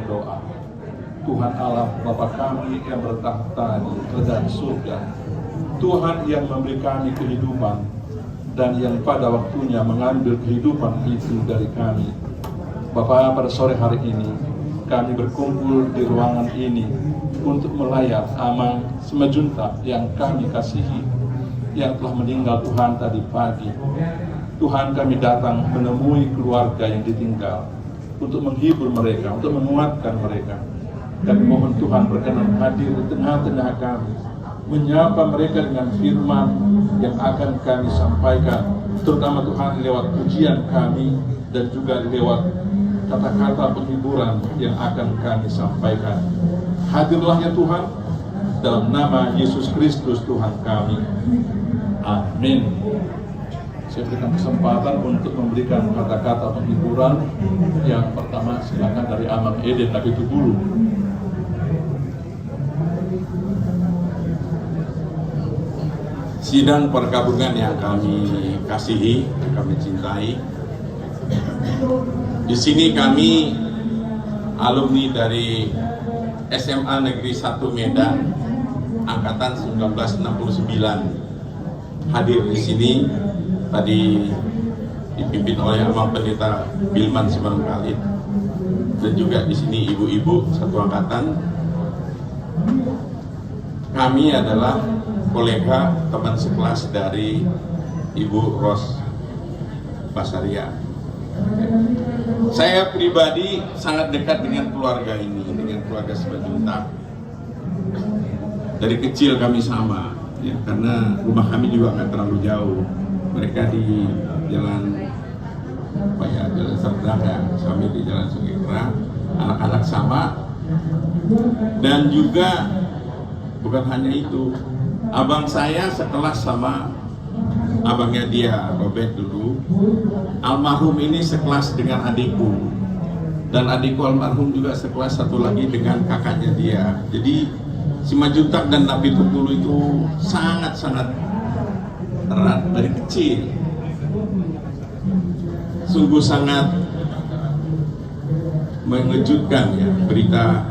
berdoa. Tuhan Allah Bapa kami yang bertahta di kerajaan surga, Tuhan yang memberi kami kehidupan dan yang pada waktunya mengambil kehidupan itu dari kami. Bapa, pada sore hari ini kami berkumpul di ruangan ini untuk melayat Amang Simajuntak yang kami kasihi, yang telah meninggal Tuhan tadi pagi. Tuhan, kami datang menemui keluarga yang ditinggal untuk menghibur mereka, untuk menguatkan mereka. Kami mohon Tuhan berkenan hadir di tengah-tengah kami, menyapa mereka dengan firman yang akan kami sampaikan, terutama Tuhan lewat pujian kami dan juga lewat kata-kata penghiburan yang akan kami sampaikan. Hadirlah ya Tuhan, dalam nama Yesus Kristus Tuhan kami. Amin. Saya berikan kesempatan untuk memberikan kata-kata penghiburan. Yang pertama silakan dari Amang Eden Nabi Tubulu. Sidang perkabungan yang kami kasihi, kami cintai. Di sini kami alumni dari SMA Negeri 1 Medan angkatan 1969 hadir di sini. Tadi dipimpin oleh Amang Pendeta Bilman Simanung Khalid, dan juga di sini ibu-ibu satu angkatan. Kami adalah kolega teman sekelas dari Ibu Ros Basaria. Saya pribadi sangat dekat dengan keluarga ini, dengan keluarga Simajuntak. Dari kecil kami sama, ya, karena rumah kami juga nggak terlalu jauh. Mereka di jalan Jalan Serdang, kami di Jalan Sungai Kerang. Anak-anak sama, dan juga bukan hanya itu, abang saya sekelas sama abangnya dia, Robert dulu. Almarhum ini sekelas dengan adikku, dan adikku almarhum juga sekelas satu lagi dengan kakaknya dia. Jadi Simajuntak dan Nabi Tubulu itu sangat-sangat erat dari kecil. Sungguh sangat mengejutkan ya berita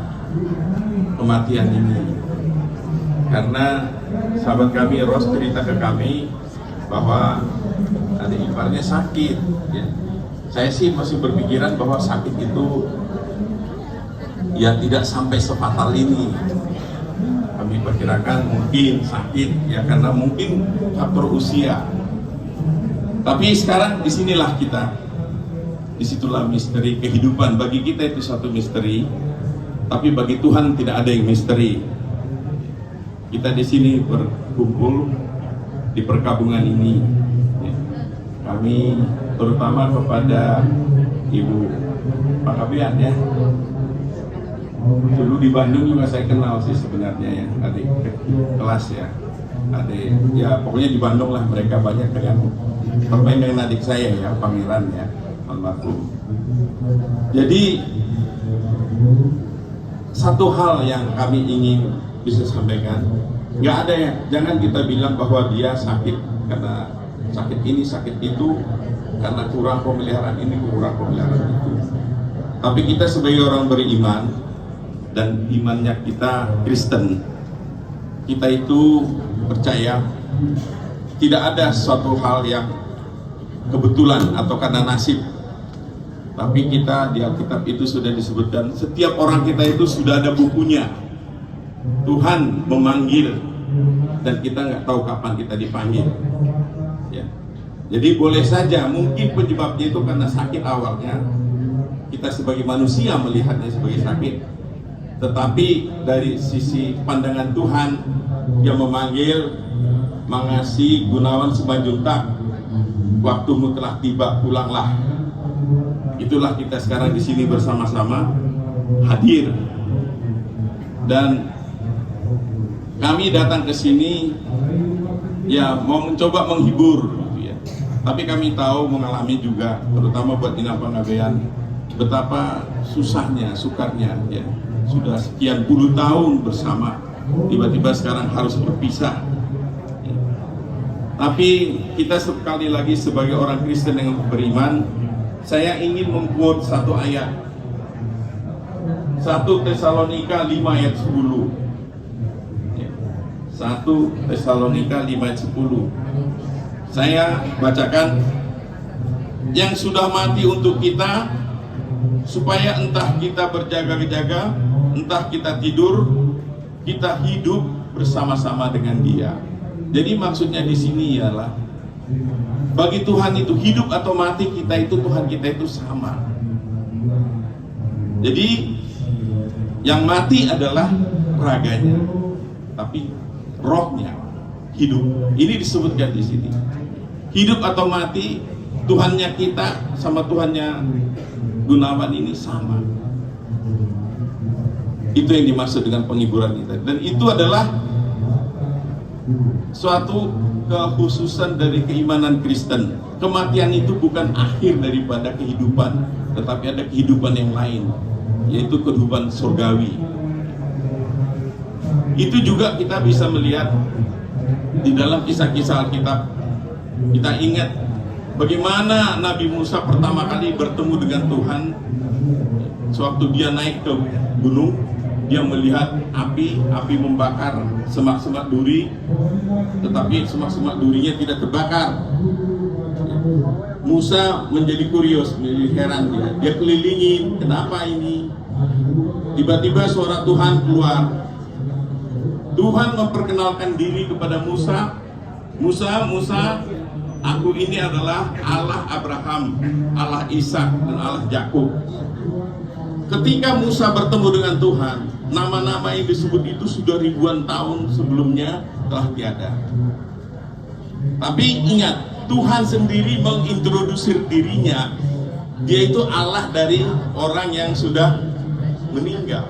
kematian ini, karena sahabat kami Ros cerita ke kami bahwa adik iparnya sakit ya. Saya sih masih berpikiran bahwa sakit itu ya tidak sampai sefatal ini. Kami perkirakan mungkin sakit ya karena mungkin faktor usia. Tapi sekarang disinilah kita, disitulah misteri kehidupan. Bagi kita itu satu misteri, tapi bagi Tuhan tidak ada yang misteri. Kita di sini berkumpul di perkabungan ini. Kami terutama kepada Ibu Pak Kabian ya. Dulu di Bandung juga saya kenal sih sebenarnya ya, adik kelas ya. Adik ya pokoknya di Bandung lah mereka banyak dengan bermain dengan adik saya ya, Pangeran ya, almarhum. Jadi satu hal yang kami ingin bisa sampaikan, nggak ada ya, jangan kita bilang bahwa dia sakit karena sakit ini, sakit itu, karena kurang pemeliharaan ini, kurang pemeliharaan itu. Tapi kita sebagai orang beriman, dan imannya kita Kristen, kita itu percaya tidak ada suatu hal yang kebetulan atau karena nasib. Tapi kita di Alkitab itu sudah disebutkan, setiap orang kita itu sudah ada bukunya. Tuhan memanggil dan kita nggak tahu kapan kita dipanggil ya. Jadi boleh saja mungkin penyebabnya itu karena sakit awalnya, kita sebagai manusia melihatnya sebagai sakit. Tetapi dari sisi pandangan Tuhan yang memanggil, mengasihi Gunawan Simajuntak, waktumu telah tiba, pulanglah. Itulah kita sekarang di sini bersama-sama hadir, dan kami datang ke sini ya mau mencoba menghibur gitu ya. Tapi kami tahu mengalami juga, terutama buat Ina Pangabean, betapa susahnya, sukarnya ya. Sudah sekian puluh tahun bersama, tiba-tiba sekarang harus berpisah. Tapi kita sekali lagi sebagai orang Kristen yang beriman, saya ingin membuat satu ayat. 1 Tesalonika 5 ayat 10. 1 Tesalonika 5 ayat 10. Saya bacakan. Yang sudah mati untuk kita, supaya entah kita berjaga-jaga, entah kita tidur, kita hidup bersama-sama dengan Dia. Jadi maksudnya di sini ialah bagi Tuhan itu hidup atau mati kita itu, Tuhan kita itu sama. Jadi yang mati adalah raganya, tapi rohnya hidup. Ini disebutkan di sini. Hidup atau mati, Tuhannya kita sama Tuhannya Gunawan ini sama. Itu yang dimaksud dengan penghiburan kita. Dan itu adalah suatu kekhususan dari keimanan Kristen. Kematian itu bukan akhir daripada kehidupan, tetapi ada kehidupan yang lain, yaitu kehidupan surgawi. Itu juga kita bisa melihat di dalam kisah-kisah Alkitab. Kita ingat bagaimana Nabi Musa pertama kali bertemu dengan Tuhan. Sewaktu dia naik ke gunung, dia melihat api membakar semak-semak duri, tetapi semak-semak durinya tidak terbakar. Musa menjadi kurios, menjadi heran dia kelilingin, kenapa ini? Tiba-tiba suara Tuhan keluar. Tuhan memperkenalkan diri kepada Musa. Musa, aku ini adalah Allah Abraham, Allah Ishak, dan Allah Yakub. Ketika Musa bertemu dengan Tuhan, nama-nama yang disebut itu sudah ribuan tahun sebelumnya telah tiada. Tapi ingat, Tuhan sendiri mengintrodusir dirinya. Dia itu Allah dari orang yang sudah meninggal.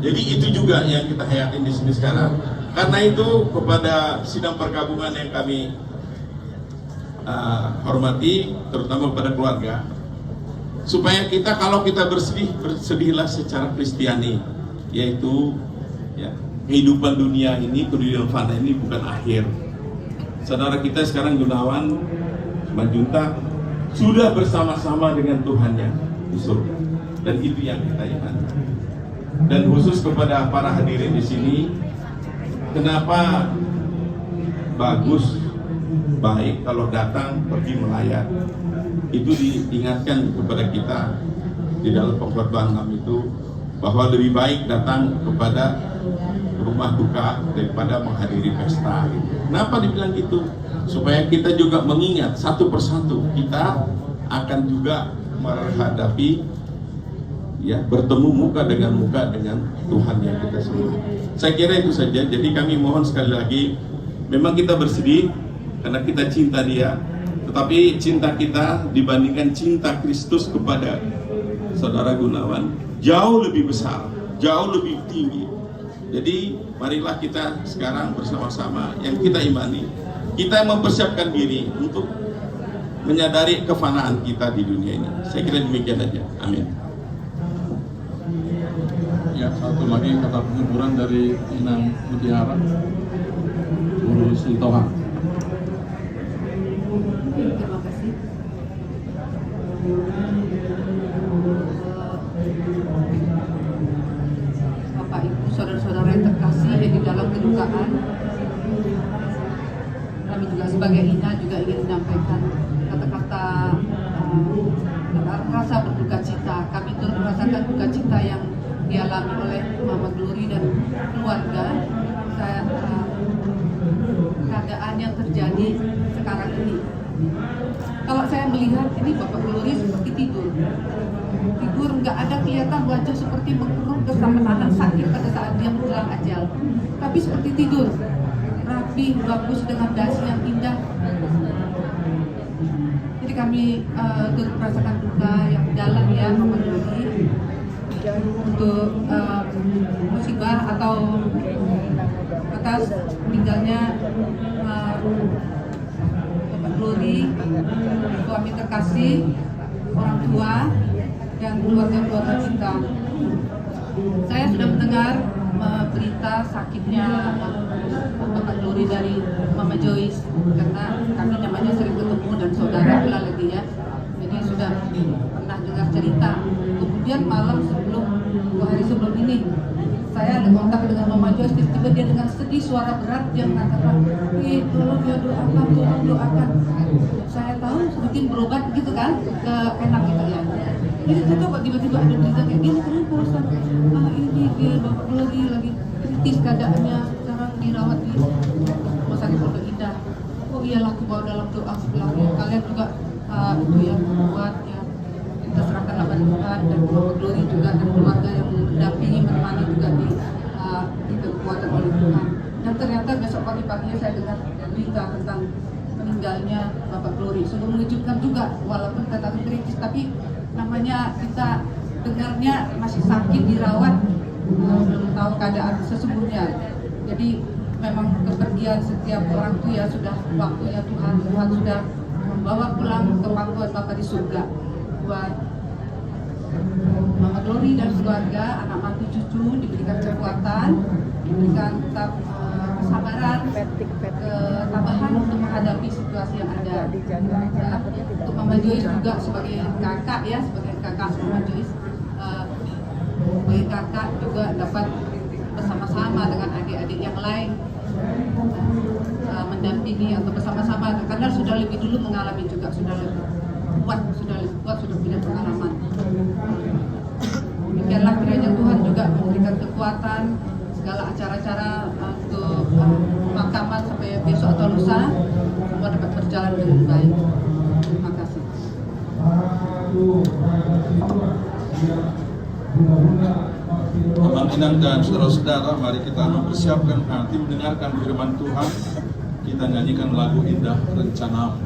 Jadi itu juga yang kita hayatin di sini sekarang. Karena itu kepada sidang pergabungan yang kami hormati, terutama kepada keluarga, supaya kita kalau kita bersedih, bersedihlah secara Kristiani, yaitu ya, kehidupan dunia ini, kehidupan fana ini bukan akhir. Saudara kita sekarang Gunawan Manjuntak sudah bersama-sama dengan Tuhannya di surga, dan itu yang kita imani. Dan khusus kepada para hadirin di sini, kenapa bagus, baik kalau datang pergi melayat. Itu diingatkan kepada kita di dalam pengkhotbah 6 itu, bahwa lebih baik datang kepada rumah duka daripada menghadiri pesta. Kenapa dibilang gitu? Supaya kita juga mengingat satu persatu, kita akan juga menghadapi, ya, bertemu muka dengan Tuhan yang kita sembah. Saya kira itu saja. Jadi kami mohon sekali lagi, memang kita bersedih karena kita cinta Dia, tetapi cinta kita dibandingkan cinta Kristus kepada saudara Gunawan jauh lebih besar, jauh lebih tinggi. Jadi marilah kita sekarang bersama-sama yang kita imani, kita mempersiapkan diri untuk menyadari kefanaan kita di dunia ini. Saya kira demikian aja. Amin. Ya, satu lagi kata penghiburan dari Inang Mutiara, Guru Sultoha. Terima kasih. Bapak Ibu, saudara-saudara yang terkasih yang di dalam kedukaan, kami juga sebagai Ina juga ingin menyampaikan kata-kata rasa berduka cita. Kami turut merasakan duka cita yang dialami oleh Mama Glory dan keluarga. Keadaan yang terjadi sekarang ini, kalau saya melihat ini Bapak Glory seperti tidur, nggak ada kelihatan wajah seperti mengkerut bersama menahan sakit pada saat dia menjelang ajal, tapi seperti tidur, rapi, bagus dengan dasi yang indah. Jadi kami turut merasakan duka yang dalam ya Bapak Glory untuk musibah atau atas meninggalnya Bapak Glory, suami terkasih, orang tua, dan keluarga-keluarga kita. Saya sudah mendengar berita sakitnya Bapak Glory dari Mama Joyce, karena kami namanya sering ketemu dan saudara pula lagi ya. Jadi sudah pernah dengar cerita. Kemudian malam Saya ada kontak dengan Mama Joyce, tiba-tiba dia dengan sedih, suara berat dia mengatakan, tolong ya doakan. Saya tahu mungkin berobat gitu kan, ke enak gitu ya. Jadi saya tahu tiba-tiba ada berita kayak gini, kenapa Ustaz? Ini dia Bapak Glory lagi kritis keadaannya, sekarang dirawat di Rumah Sakit Pondok Indah. Oh iya, laku bawa dalam doa sebelahnya. Kalian juga itu ya buat ya, kita serahkan pada Tuhan, dan Bapak Glory juga dan keluarga yang mendampingi menemani juga di kekuatan oleh Tuhan. Dan ternyata besok pagi-paginya saya dengar berita tentang meninggalnya Bapak Glory. Sungguh mengejutkan juga, walaupun kata kritis, tapi namanya kita dengarnya masih sakit, dirawat, belum tahu keadaan sesungguhnya. Jadi memang kepergian setiap orang itu ya sudah waktunya Tuhan sudah membawa pulang ke pangkuan Bapa di surga. Buat Mama Glory dan keluarga, anak mantu cucu diberikan kekuatan, diberikan tetap kesabaran, ketabahan untuk menghadapi situasi yang ada. Ya, untuk Mama Joyce juga sebagai kakak ya, sebagai kakak Mama Joyce, sebagai kakak juga dapat bersama-sama dengan adik-adik yang lain mendampingi atau bersama-sama, karena sudah lebih dulu mengalami juga, sudah lebih kuat, sudah punya pengalaman. Demikianlah kiranya Tuhan juga memberikan kekuatan segala acara-acara untuk pemakaman sampai besok atau lusa semua dapat berjalan dengan baik. Terima kasih. Abang Inang dan saudara-saudara, mari kita mempersiapkan hati mendengarkan firman Tuhan. Kita nyanyikan lagu indah Rencanamu.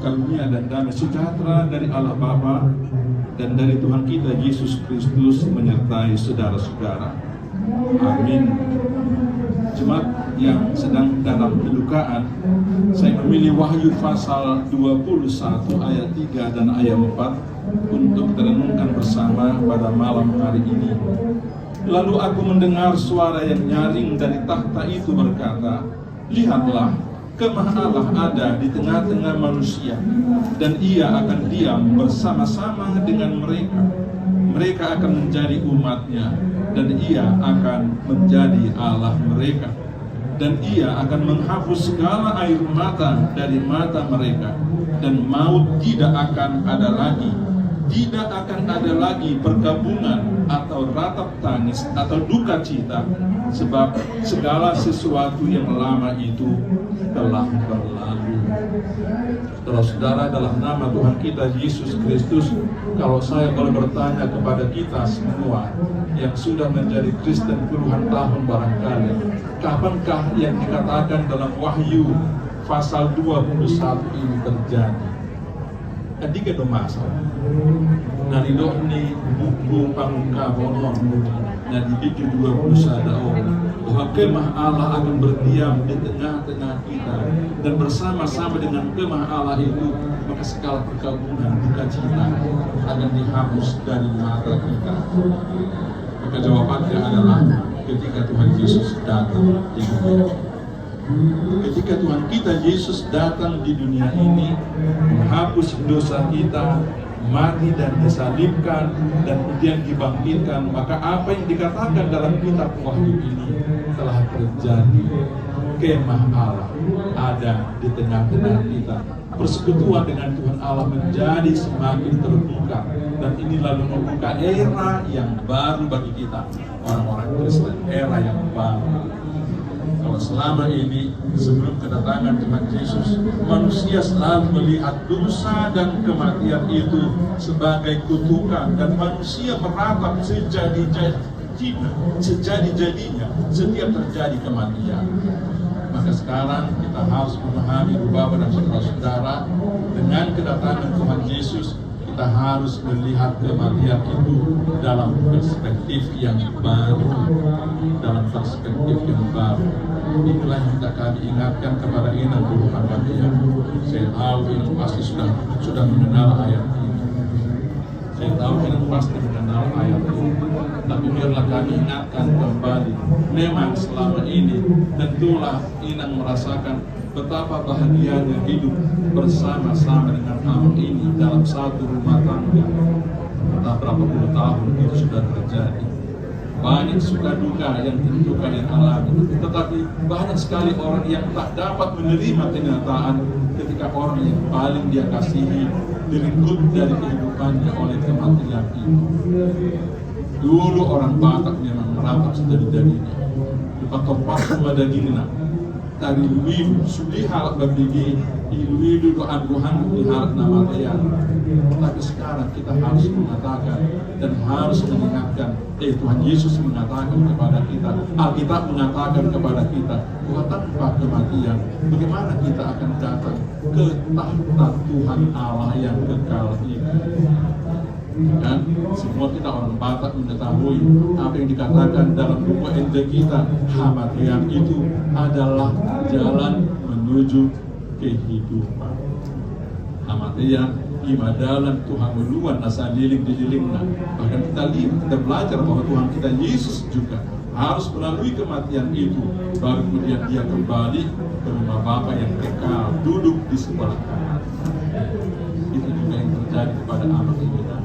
Karunia dan damai sejahtera dari Allah Bapa dan dari Tuhan kita Yesus Kristus menyertai saudara-saudara. Amin. Jemaat yang sedang dalam kedukaan, saya memilih Wahyu pasal 21 ayat 3 dan ayat 4 untuk merenungkan bersama pada malam hari ini. Lalu aku mendengar suara yang nyaring dari takhta itu berkata, "Lihatlah, Kemah Allah ada di tengah-tengah manusia, dan ia akan diam bersama-sama dengan mereka. Mereka akan menjadi umatnya, dan ia akan menjadi Allah mereka. Dan ia akan menghapus segala air mata dari mata mereka, dan maut tidak akan ada lagi. tidak akan ada lagi perkabungan atau ratap tangis atau duka cita, sebab segala sesuatu yang lama itu telah berlalu. Kalau saudara, dalam nama Tuhan kita Yesus Kristus, kalau saya boleh bertanya kepada kita semua yang sudah menjadi Kristen puluhan tahun barangkali, kapankah yang dikatakan dalam Wahyu pasal 21 ini terjadi? Ketika itu masalah dari ni buku pamuka bonon dan dibikin 21 bahwa kemah Allah akan berdiam di tengah-tengah kita, dan bersama-sama dengan kemah Allah itu maka segala perkabungan duka cita akan dihapus dari mata kita. Maka jawabannya adalah ketika Tuhan Yesus datang di dunia. Ketika Tuhan kita Yesus datang di dunia ini, menghapus dosa kita, mati dan disalibkan, dan kemudian dibangkitkan, maka apa yang dikatakan dalam kitab Wahyu ini telah terjadi. Kemah Allah ada di tengah-tengah kita. Persekutuan dengan Tuhan Allah menjadi semakin terbuka, dan ini lalu membuka era yang baru bagi kita orang-orang Kristen, era yang baru. Kalau selama ini sebelum kedatangan Tuhan Yesus, manusia selalu melihat dosa dan kematian itu sebagai kutukan, dan manusia meratap sejadi-jadinya setiap terjadi kematian. Maka sekarang kita harus memahami Bapak dan saudara-saudara, dengan kedatangan Tuhan Yesus kita harus melihat kematian itu dalam perspektif yang baru, Inilah yang kita kami ingatkan kepada inang puluhan bagian. Saya tahu ini pasti sudah mengenal ayat ini. Saya tahu ini pasti mengenal ayat ini. Tapi biarlah kami ingatkan kembali. Memang selama ini tentulah inang merasakan betapa bahagianya hidup bersama-sama dengan Allah ini dalam satu rumah tangga. Entah berapa puluh tahun itu sudah terjadi. Banyak suka duka yang tentu kalian alami, tetapi banyak sekali orang yang tak dapat menerima kenyataan ketika orang yang paling dia kasihi direnggut dari kehidupannya oleh kematian itu. Dulu orang Batak memang meratap sedari-darinya. Tempat-tempat semua dagingnya. Dari luidu, sudi harap berbagi, luidu doa-doa diharap nama dia. Tapi sekarang kita harus mengatakan dan harus mengingatkan, Tuhan Yesus mengatakan kepada kita, Alkitab mengatakan kepada kita, bahwa tanpa kematian, bagaimana kita akan datang ke tahta Tuhan Allah yang kekal ini. Dan semua kita orang Batak mengetahui apa yang dikatakan dalam buku Injil kita, kematian itu adalah jalan menuju kehidupan. Kematian imadalan Tuhan meluan nasa liling-dilingna. Bahkan kita lihat, kita belajar bahwa Tuhan kita Yesus juga harus melalui kematian itu, baru kemudian dia kembali ke rumah Bapa yang kekal, duduk di sebelah kanan. Itu juga yang terjadi kepada anak kita.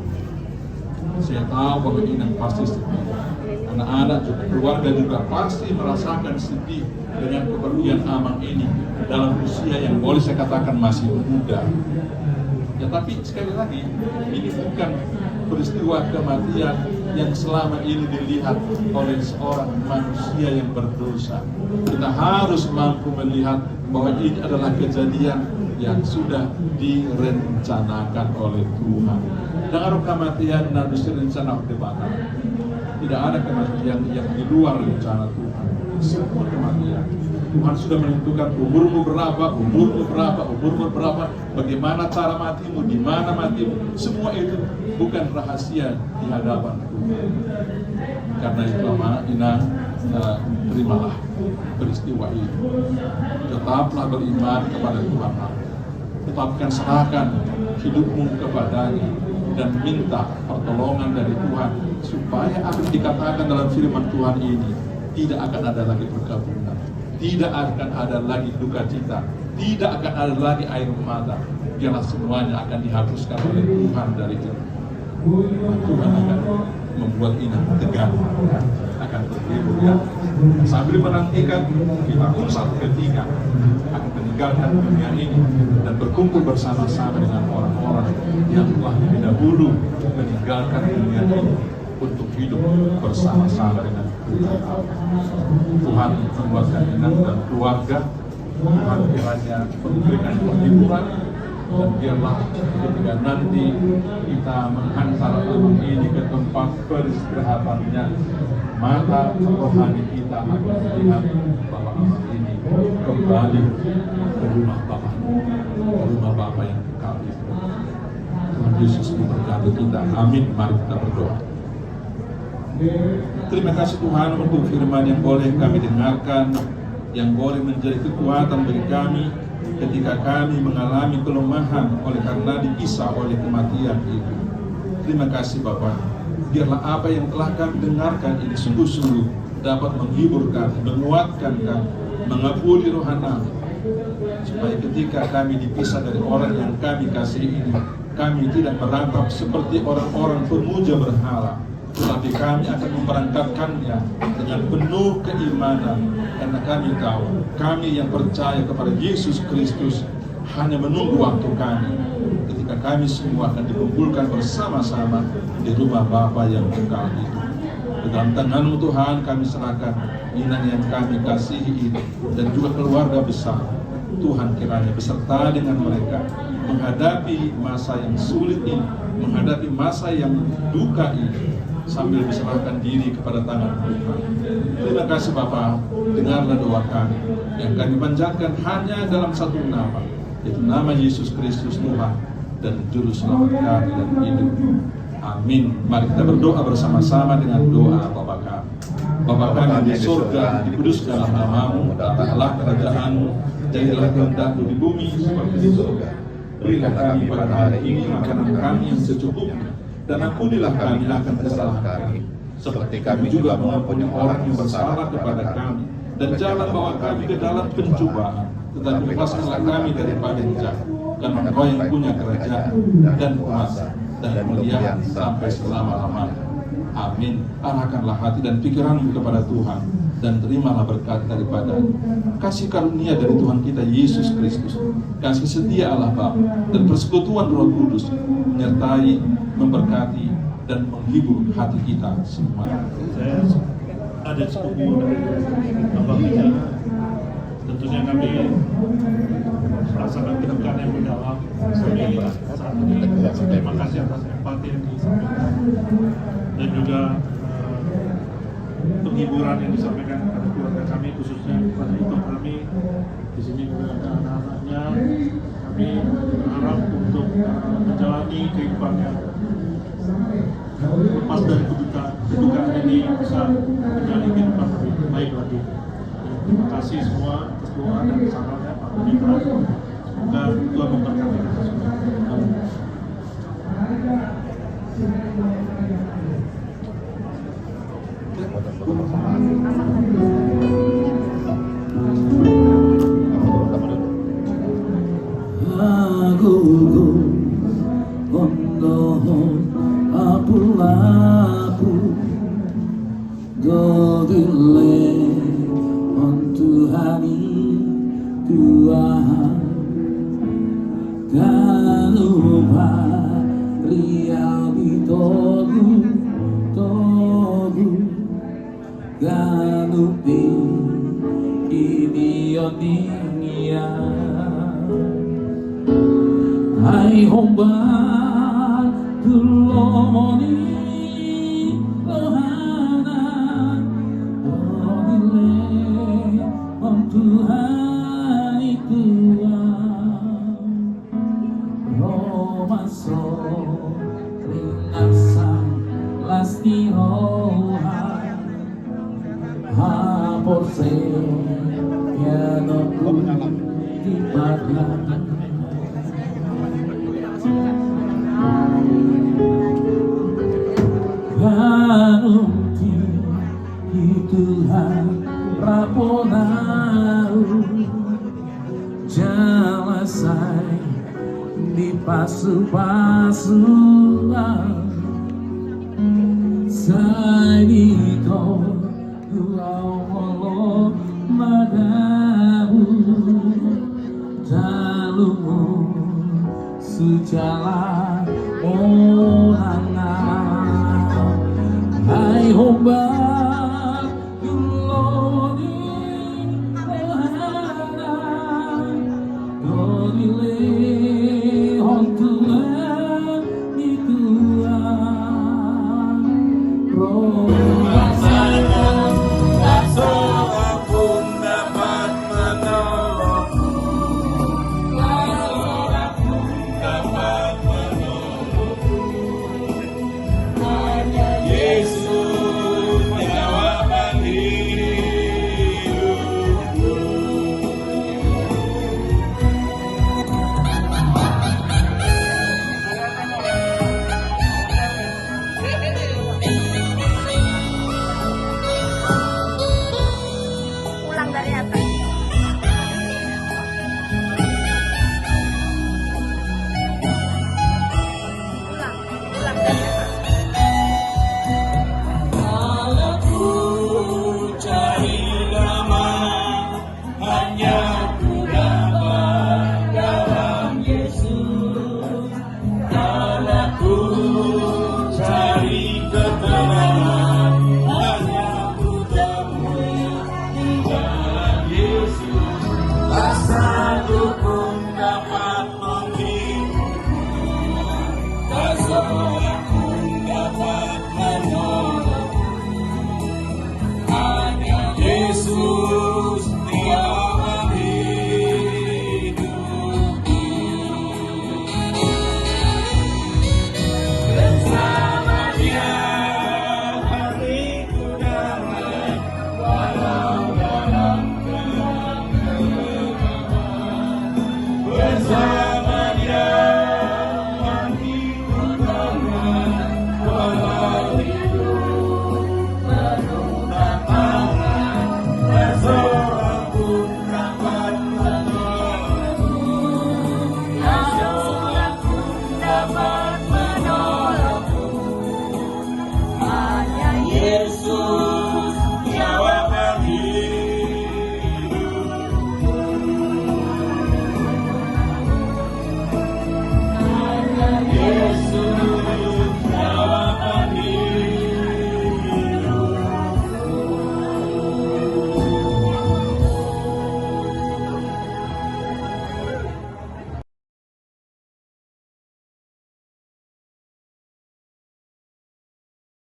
Saya tahu bahwa inang pasti sedih. Anak-anak juga, keluarga juga pasti merasakan sedih dengan kepergian Amang ini dalam usia yang boleh saya katakan masih muda. Ya, tapi sekali lagi ini bukan peristiwa kematian yang selama ini dilihat oleh seorang manusia yang berdosa. Kita harus mampu melihat bahwa ini adalah kejadian yang sudah direncanakan oleh Tuhan. Dengan kematian dan rencana Tuhan, tidak ada kematian yang di luar rencana Tuhan. Semua kematian Tuhan sudah menentukan umurmu berapa, bagaimana cara matimu, di mana matimu. Semua itu bukan rahasia di hadapan Tuhan. Karena itu terimalah peristiwa ini. Tetaplah beriman kepada Tuhan. Tetapkan serahkan hidupmu kepadanya dan minta pertolongan dari Tuhan supaya apa yang dikatakan dalam firman Tuhan ini tidak akan ada lagi perkabungan, tidak akan ada lagi duka cita, tidak akan ada lagi air mata. Biarlah semuanya akan dihapuskan oleh Tuhan dari kita. Tuhan akan membuat inang tegar, akan akan terhibur ya. Sambil menantikan kita pun satu ketika akan meninggalkan dunia ini dan berkumpul bersama-sama dengan orang-orang yang telah lebih dahulu meninggalkan dunia ini untuk hidup bersama-sama dengan Tuhan. Tuhan membuatkan Inang dan keluarga. Tuhan kiranya memberikan perhiburan, dan biarlah ketika nanti kita menghantar album ini ke tempat peristirahatannya, mata rohani kita akan melihat bahwa album ini kembali ke rumah Bapa yang kekal itu. Tuhan Yesus memberkati kita. Amin. Mari kita berdoa. Terima kasih Tuhan untuk firman yang boleh kami dengarkan, yang boleh menjadi kekuatan bagi kami ketika kami mengalami kelemahan oleh karena dipisah oleh kematian itu. Terima kasih Bapa. Biarlah apa yang telah kami dengarkan ini sungguh-sungguh dapat menghibur kami, menguatkan kami, mengabuli rohani, supaya ketika kami dipisah dari orang yang kami kasihi ini, kami tidak merangkap seperti orang-orang pemuja berhala, tetapi kami akan memberangkatkannya dengan penuh keimanan, karena kami tahu kami yang percaya kepada Yesus Kristus hanya menunggu waktu kami ketika kami semua akan dikumpulkan bersama-sama di rumah Bapa yang kekal itu. Di dalam tangan-Mu Tuhan kami serahkan Inang yang kami kasihi ini dan juga keluarga besar. Tuhan kiranya beserta dengan mereka menghadapi masa yang sulit ini, menghadapi masa yang duka ini, sambil diserahkan diri kepada tangan Tuhan. Terima kasih Bapa, dengarlah doa kami yang kami panjatkan hanya dalam satu nama, yaitu nama Yesus Kristus Tuhan dan Juru Selamat kami dan hidup. Amin. Mari kita berdoa bersama-sama dengan doa Bapa kami. Bapa kami di surga, dikuduskanlah nama-Mu, datanglah kerajaan-Mu, jadilah kehendak-Mu di bumi seperti di surga. Berilah kami pada hari ini makanan kami yang secukupnya, dan ampunilah kami akan kesalahan kami, seperti kami juga mengampuni orang yang bersalah kepada kami. Dan jangan bawa kami ke dalam pencobaan, tetapi lepaskanlah kami daripada yang jahat. Karena Engkau yang punya kerajaan dan kuasa dan kemuliaan sampai selama-lamanya. Amin. Arahkanlah hati dan pikiranmu kepada Tuhan, dan terimalah berkat daripada kasih karunia dari Tuhan kita Yesus Kristus, kasih setia Allah Bapa, dan persekutuan Roh Kudus menyertai, memberkati, dan menghibur hati kita semua. Saya ada sepupu dari Abang Bijana. Tentunya kami merasakan kedukaan yang mendalam sampai saat ini. Terima kasih atas empati yang disampaikan dan juga penghiburan yang disampaikan kepada keluarga kami, khususnya kepada ibu kami. Di sini juga ada anak-anaknya. Kami berharap untuk menjalani kehidupan yang lepas dari kedukaan ini, bisa menjalani kehidupan lebih baik lagi. Terima kasih semua atas doa dan sarannya Pak Mitra. Semoga Tuhan memberkati kita semua. Amin. Hai homba tulomoni lohana onile om Tuhan itu romaso rinasang lasti roha hapose ya noku di badan Ganti Tuhan raponau jalasai di pasu-pasuan Saito lumun sujala